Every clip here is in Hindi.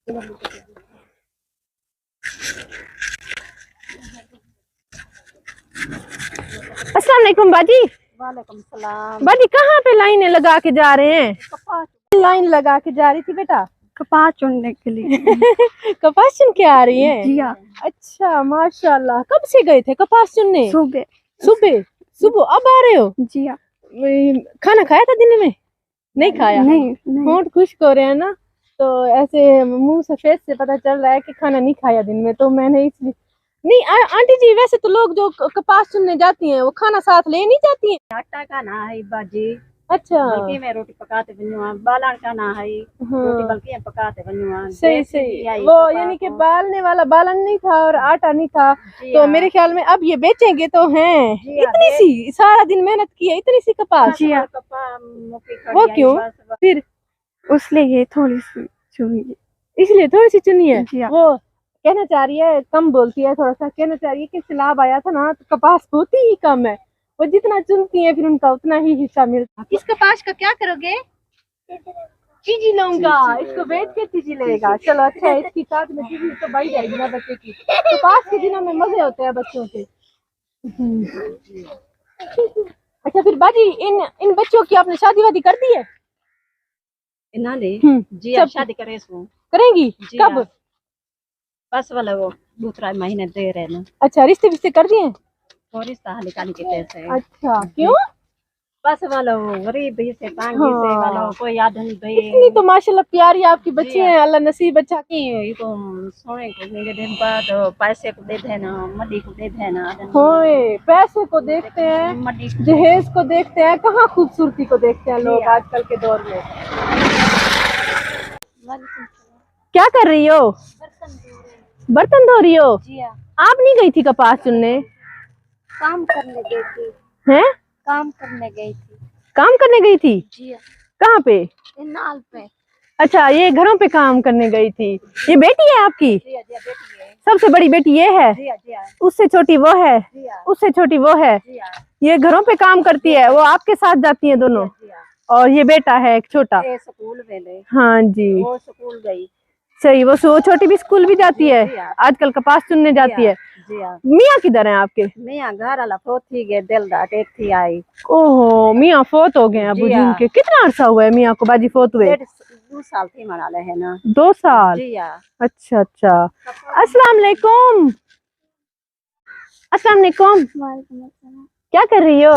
अस्सलाम वालेकुम बाजी। वालेकुम सलाम। बाजी कहाँ पे लाइनें लगा के जा रहे हैं? लाइन लगा के जा रही थी बेटा कपास चुनने के लिए। कपास चुन के आ रही है? जी हाँ। अच्छा माशाल्लाह। कब से गए थे कपास चुनने? सुबह। सुबह सुबह अब आ रहे हो? जी हाँ। खाना खाया था दिन में? नहीं खाया? नहीं। होंठ खुश्क हो रहे हैं ना, तो ऐसे मुंह से फेस से पता चल रहा है कि खाना नहीं खाया दिन में, तो मैंने इसलिए नहीं। आंटी जी वैसे तो लोग जो कपास चुनने जाती हैं वो खाना साथ ले नहीं जाती हैं। आटा का ना है बाजी। अच्छा बल्कि मैं रोटी पकाते बनुआ बालन का ना है। रोटी बल्कि हम पकाते बनुआ। सही सही। वो यानी कि बालने वाला बालन नहीं था और आटा नहीं था, तो मेरे ख्याल में अब ये बेचेंगे तो हैं। इतनी सी सारा दिन मेहनत की है, इतनी सी कपास। वो क्यों फिर? उसलिए थोड़ी सी चुनी, इसलिए थोड़ी सी चुनी है। जी हाँ। वो कहना चाह रही है, कम बोलती है थोड़ा सा, कहना चाह रही है कि सैलाब आया था ना तो कपास होती ही कम है, वो जितना चुनती है फिर उनका उतना ही हिस्सा मिलता है। इस कपास का क्या करोगे? चीजी लूंगा, इसको बेच के चीजी लेगा। चलो अच्छा है, इसकी साथ में चीजी तो बढ़ जाएगी ना बच्चे की। कपास के दिनों में मजे होते हैं बच्चों के। अच्छा फिर बाजी इन बच्चों की आपने शादी वादी कर दी है? इन्होंने जी शादी करे करेंगी? कब? बस वाला वो दूसरा महीने दे रहे ना। अच्छा रिश्ते विश्ते कर दिए? और रिश्ता निकाल के पैसे। अच्छा क्यों? बस वाला वो गरीब ही से तांगी से वाला कोई याद नहीं भाई। इतनी तो माशाल्लाह प्यारी आपकी बच्ची है, अल्लाह नसीब अच्छा की। ये तो सोने को मेरे दिन बाद पैसे को दे देना, मड्डी को दे देना। होए पैसे को देखते हैं, मड्डी जहेज को देखते हैं, कहाँ खूबसूरती को देखते हैं लोग आजकल के दौर में। क्या कर रही हो? बर्तन धो रही हो? जी हाँ। आप नहीं गई थी कपास चुनने? काम करने गई थी। हैं? काम करने गई थी। काम करने गई थी? जी हाँ। कहाँ पे? नाल पे। अच्छा ये घरों पे काम करने गई थी। ये बेटी है आपकी? जी हाँ, बेटी है। सबसे बड़ी बेटी ये है? जी हाँ, जी हाँ। उससे छोटी वो है? जी हाँ। उससे छोटी वो है? जी हाँ। ये घरों पे काम करती है, वो आपके साथ जाती है दोनों? जी हाँ। और ये बेटा है एक छोटा? स्कूल में। हाँ जी वो स्कूल गई। सही। वो छोटी भी स्कूल भी जाती है, जी हाँ। आजकल कपास चुनने जाती है। जी हाँ। मियाँ किधर हैं आपके? मियाँ घर वाला फोत थी गए, दिल डाट एक थी आई। ओहो मियाँ फोत हो गए अबू जी उनके। कितना अर्सा हुआ है मियाँ को बाजी फोत हुए? 2 साल थी मना ले है ना। 2 साल? जी हाँ। अच्छा अच्छा। अस्सलाम वालेकुम। अस्सलाम वालेकुम। क्या कर रही हो?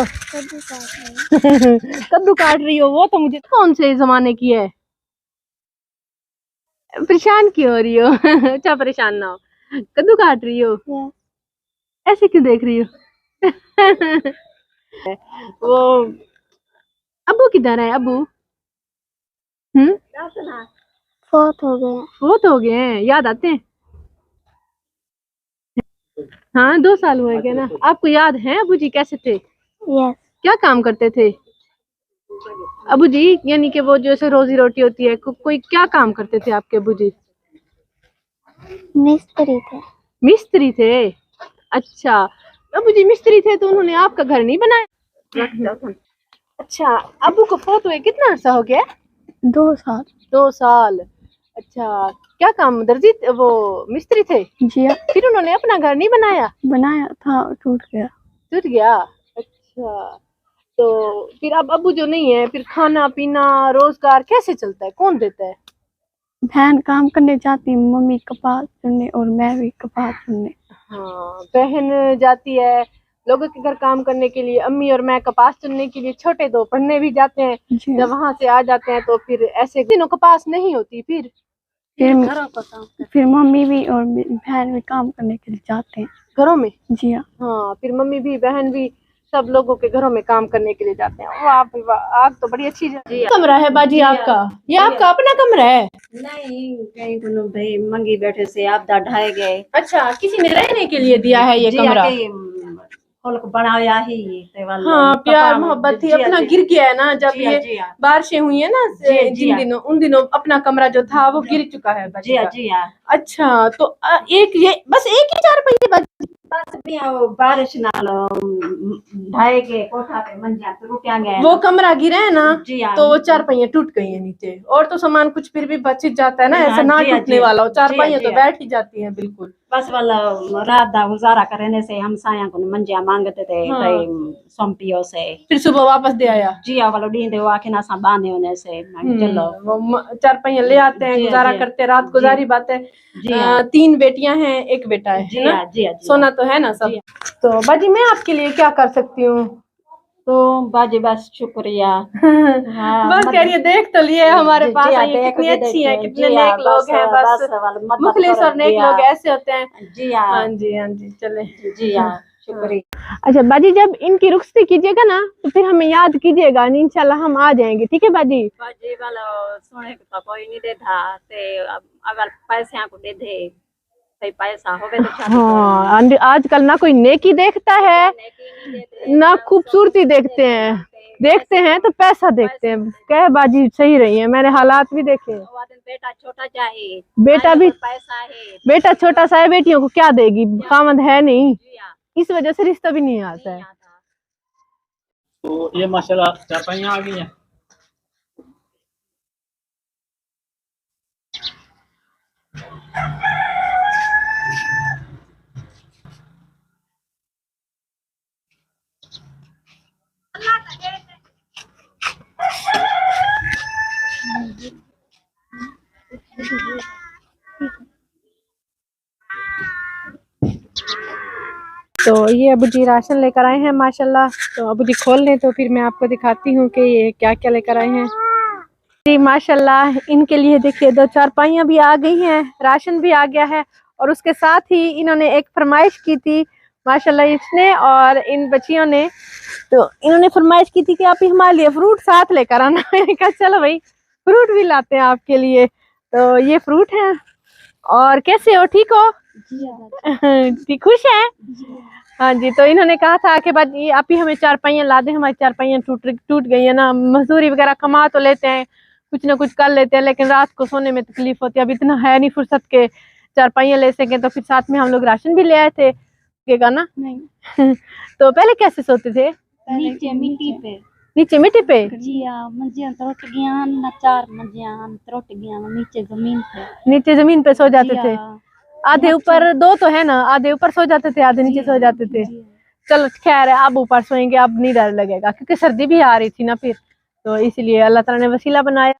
कद्दू काट रही हो? वो तो मुझे कौन से जमाने की है? परेशान क्यों हो रही हो? अच्छा परेशान ना हो, कद्दू काट रही हो? ऐसे क्यों देख रही हो? वो अबू किधर है? अबू फोत हो गए। फोत हो गए हैं? याद आते हैं? हाँ 2 साल हुए गए ना। आपको याद है अबू जी कैसे थे? यस। क्या काम करते थे अबू जी? यानी कि वो जैसे रोजी रोटी होती है, कोई क्या काम करते थे आपके अबू जी? मिस्त्री थे। मिस्त्री थे? अच्छा अबू जी मिस्त्री थे तो उन्होंने आपका घर नहीं बनाया? अच्छा अबू को फोत हुए कितना अर्सा हो गया? 2 साल। 2 साल। अच्छा क्या काम? दर्जी वो मिस्त्री थे? जी हाँ। फिर उन्होंने अपना घर नहीं बनाया? बनाया था, टूट गया। टूट गया? अच्छा तो फिर अब अबू जो नहीं है, फिर खाना पीना रोजगार कैसे चलता है? कौन देता है? बहन काम करने जाती, मम्मी कपास चुनने और मैं भी कपास चुनने। हाँ बहन जाती है लोगों के घर काम करने के लिए, अम्मी और मैं कपास चुनने के लिए, छोटे दो पढ़ने भी जाते हैं। जब वहां से आ जाते हैं तो फिर ऐसे दिनों कपास नहीं होती, फिर मम्मी भी और बहन भी काम करने के लिए जाते हैं घरों में। जी हाँ। हाँ फिर मम्मी भी बहन भी सब लोगों के घरों में काम करने के लिए जाते हैं। आप तो बड़ी अच्छी कमरा है बाजी आपका? ये आपका अपना कमरा है? नहीं कहीं भाई मंगी बैठे से आप ढाए गए। अच्छा किसी ने रहने के लिए दिया है ये कमरा? बनाया ही। हाँ प्यार मोहब्बत थी, अपना गिर गया है ना जब ये बारिशें हुई है ना जिन दिनों, उन दिनों अपना कमरा जो था वो गिर चुका है। जी हाँ। अच्छा तो एक ये बस एक ही 4 पहिए बस भी वो बारिश नाल ढाई के कोठा पे मंजिया टूटिया गया वो कमरा गिरा है ना, जी हाँ, तो वो चारपाइयाँ टूट गई है नीचे, और तो सामान कुछ फिर भी बच जाता है ना, ऐसा ना जी हाँ, टूटने जी हाँ, वाला हो, जी हाँ, चारपाइयाँ जी तो हाँ। बैठ ही जाती हैं बिल्कुल। बस वाला रात दा गुजारा करने से हम साया को मंजिया मांगते थे हाँ। कई सौंपियों से फिर सुबह वापस दे आया। जी हाँ, वालो नींद वो आके ना सा बांधे होने से चलो वो चारपाइयाँ ले आते हैं, जी हाँ, गुजारा जी हाँ, करते हैं, रात गुजारी बात है। जी हाँ, 3 बेटियां हैं, 1 बेटा है जी ना? हाँ, जी हाँ, जी सोना हाँ। तो है ना सब? जी तो बाजी मैं आपके लिए क्या कर सकती हूँ? तो बाजी बस शुक्रिया। हाँ, बस कह रही है, देख तो लिए हमारे पास जी हाँ, आई है, देख कितनी के अच्छी है, देखिए कितने जी हाँ, नेक लोग हैं, बस वाला मदद मुखलिस करो और नेक जी लोग हाँ, ऐसे होते हैं। जी हाँ, हाँ जी, हाँ जी, चले। जी हाँ, शुक्रिया। अच्छा बाजी, जब इनकी रुखसती कीजिएगा ना तो फिर हमें याद कीजिएगा, इंशाल्लाह हम आ जाएंगे, ठीक है बाजी? बाजी वाला सोने को तो कोई नहीं देता ते अगर पैसे को दे दे तो पैसा होवे तो शादी हाँ, आजकल ना कोई नेकी देखता है ना खूबसूरती देखते हैं तो पैसा देखते हैं। कह बाजी सही रही है, मैंने हालात भी देखे हैं। बेटा छोटा चाहिए, पैसा है, बेटा छोटा सा है, बेटियों को क्या देगी, खामद है नहीं, इस वजह से रिश्ता भी नहीं आता है। तो ये माशाल्लाह चारपाइयाँ आ गई हैं। तो ये अबू जी राशन लेकर आए हैं माशाल्लाह। तो अबू जी खोल लें तो फिर मैं आपको दिखाती हूँ कि ये क्या क्या लेकर आए हैं जी। माशाल्लाह इनके लिए देखिए 2 चारपाइयाँ भी आ गई हैं, राशन भी आ गया है, और उसके साथ ही इन्होंने एक फरमाइश की थी माशाल्लाह इसने और इन बच्चियों ने। तो इन्होंने फरमाइश की थी कि आप ही हमारे लिए फ्रूट साथ लेकर आना। मैंने कहा चलो भाई फ्रूट भी लाते हैं आपके लिए। तो ये फ्रूट है। और कैसे हो, ठीक हो? ठीक, खुश है? हाँ जी। तो इन्होंने कहा था कि बाद ये आप ही हमें चारपाइयाँ ला दें, हमारी चारपाइयाँ टूट गई है ना, मजदूरी वगैरह कमा तो लेते हैं, कुछ ना कुछ कर लेते हैं, लेकिन रात को सोने में तकलीफ होती है, अब इतना है नहीं फुर्सत के चारपाइयाँ ले सके। तो फिर साथ में हम लोग राशन भी ले आए थे, देगा ना? नहीं। तो पहले कैसे सोते थे? नीचे मिट्टी पे। नीचे मिट्टी पे? जी हाँ, मंजियां त्रुट गया ना, 4 मंजियां त्रुट गया नीचे जमीन पे। नीचे जमीन पे सो जाते थे? हाँ। आधे ऊपर 2 तो है ना, आधे ऊपर सो जाते थे, आधे नीचे सो जाते थे। चलो खैर है, अब ऊपर सोएंगे, अब नहीं डर लगेगा, क्योंकि सर्दी भी आ रही थी ना फिर, तो इसलिए अल्लाह ताला ने वसीला बनाया।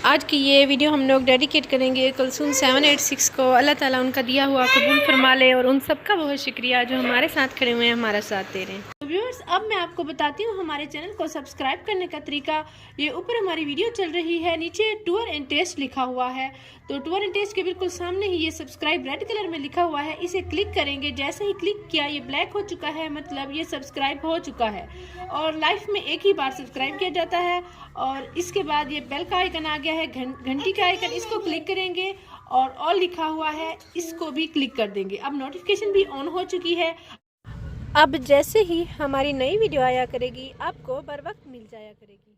आज की ये वीडियो हम लोग डेडिकेट करेंगे कुलसूम 786 को। अल्लाह ताला उनका दिया हुआ कबूल फरमा ले, और उन सबका बहुत शुक्रिया जो हमारे साथ खड़े हुए हैं, हमारा साथ दे रहे हैं। तो व्यूअर्स, अब मैं आपको बताती हूँ हमारे चैनल को सब्सक्राइब करने का तरीका। ये ऊपर हमारी वीडियो चल रही है, नीचे टूर एंड टेस्ट लिखा हुआ है, तो टूर एंड टेस्ट के बिल्कुल सामने ही ये सब्सक्राइब रेड कलर में लिखा हुआ है, इसे क्लिक करेंगे। जैसे ही क्लिक किया ये ब्लैक हो चुका है, मतलब ये सब्सक्राइब हो चुका है, और लाइफ में एक ही बार सब्सक्राइब किया जाता है। और इसके बाद ये बेल का आइकन आ गया है, घंटी का आइकन, इसको क्लिक करेंगे, और ऑल लिखा हुआ है, इसको भी क्लिक कर देंगे। अब नोटिफिकेशन भी ऑन हो चुकी है। अब जैसे ही हमारी नई वीडियो आया करेगी, आपको बर वक्त मिल जाया करेगी।